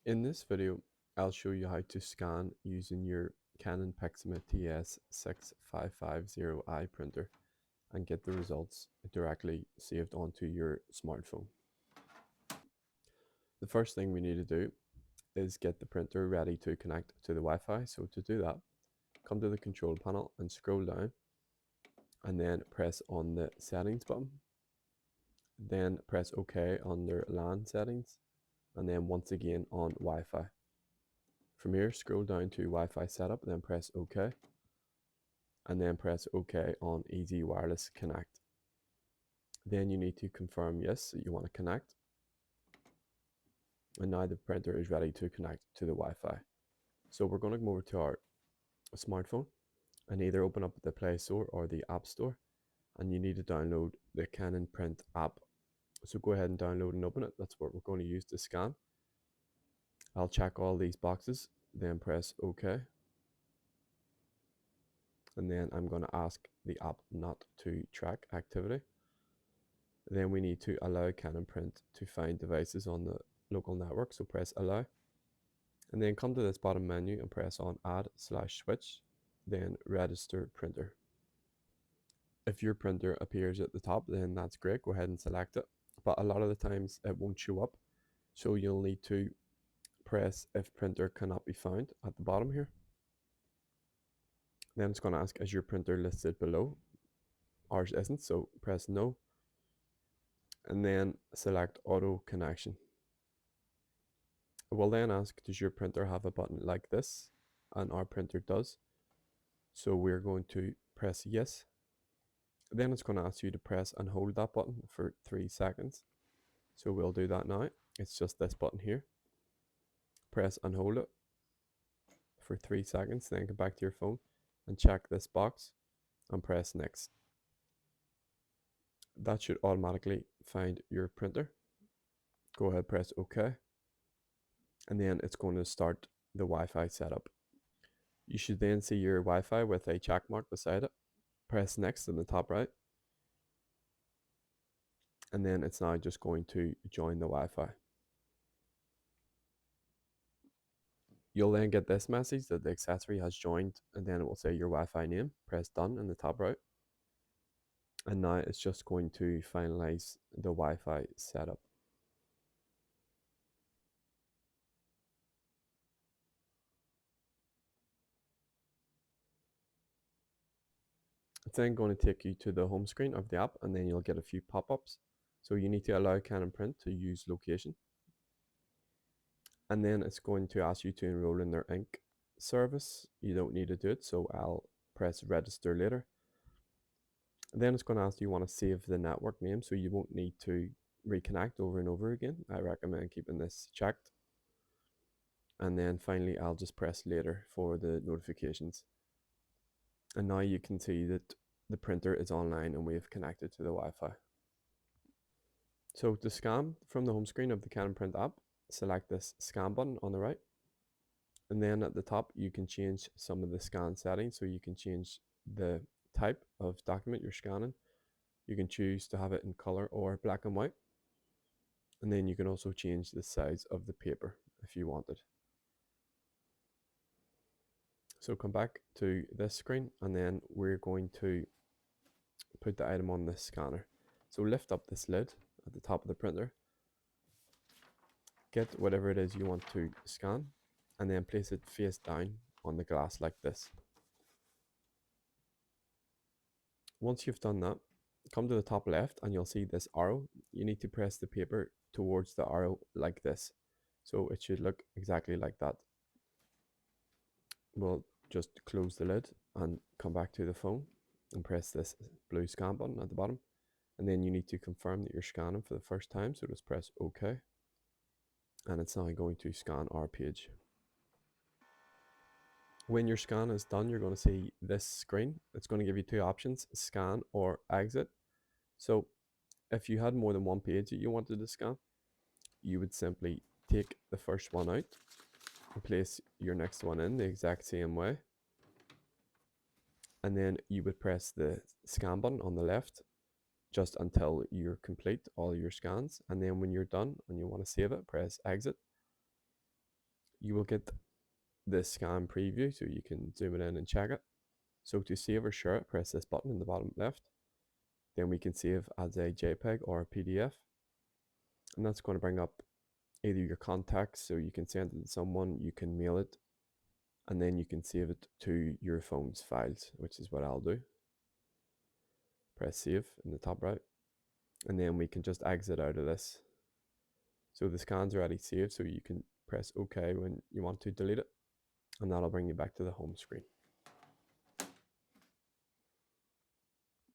In this video, I'll show you how to scan using your Canon Pixma TS6550i printer and get the results directly saved onto your smartphone. The first thing we need to do is get the printer ready to connect to the Wi-Fi. So to do that, come to the control panel and scroll down and then press on the settings button. Then press OK under LAN settings and then once again on Wi-Fi. From here, scroll down to Wi-Fi setup, then press OK, and then press OK on Easy Wireless Connect. Then you need to confirm yes that you want to connect. And now the printer is ready to connect to the Wi-Fi. So we're going to come over to our smartphone and either open up the Play Store or the App Store, and you need to download the Canon Print app. So go ahead and download and open it. That's what we're going to use to scan. I'll check all these boxes, then press OK. And then I'm going to ask the app not to track activity. Then we need to allow Canon Print to find devices on the local network, so press allow. And then come to this bottom menu and press on add/switch, then register printer. If your printer appears at the top, then that's great, go ahead and select it. But a lot of the times it won't show up, so you'll need to press if printer cannot be found at the bottom here. Then it's going to ask, is your printer listed below? Ours isn't, so press no. And then select auto connection. It will then ask, does your printer have a button like this? And our printer does. So we're going to press yes. Then it's going to ask you to press and hold that button for 3 seconds. So we'll do that now. It's just this button here. Press and hold it for 3 seconds. Then go back to your phone and check this box and press next. That should automatically find your printer. Go ahead, press OK. And then it's going to start the Wi-Fi setup. You should then see your Wi-Fi with a check mark beside it. Press next in the top right. And then it's now just going to join the Wi-Fi. You'll then get this message that the accessory has joined, and then it will say your Wi-Fi name. Press done in the top right. And now it's just going to finalize the Wi-Fi setup. It's then going to take you to the home screen of the app, and then you'll get a few pop-ups. So you need to allow Canon Print to use location. And then it's going to ask you to enroll in their ink service. You don't need to do it, so I'll press register later. Then it's going to ask, do you want to save the network name, so you won't need to reconnect over and over again. I recommend keeping this checked. And then finally, I'll just press later for the notifications. And now you can see that the printer is online and we have connected to the Wi-Fi. So to scan from the home screen of the Canon Print app, select this scan button on the right. And then at the top, you can change some of the scan settings. So you can change the type of document you're scanning. You can choose to have it in color or black and white. And then you can also change the size of the paper if you wanted. So come back to this screen, and then we're going to put the item on the scanner. So lift up this lid at the top of the printer, get whatever it is you want to scan, and then place it face down on the glass like this. Once you've done that, come to the top left and you'll see this arrow. You need to press the paper towards the arrow like this. So it should look exactly like that. We'll just close the lid and come back to the phone and press this blue scan button at the bottom. And then you need to confirm that you're scanning for the first time. So just press OK. And it's now going to scan our page. When your scan is done, you're going to see this screen. It's going to give you two options, scan or exit. So if you had more than one page that you wanted to scan, you would simply take the first one out and place your next one in the exact same way. And then you would press the scan button on the left just until you're complete all your scans. And then when you're done and you want to save it, press exit. you will get this scan preview, so you can zoom it in and check it. So to save or share it, press this button in the bottom left. Then we can save as a JPEG or a PDF. And that's going to bring up either your contacts, so you can send it to someone, you can mail it, and then you can save it to your phone's files, which is what I'll do. Press save in the top right, and then we can just exit out of this. So the scan's already saved, so you can press OK when you want to delete it, and that'll bring you back to the home screen.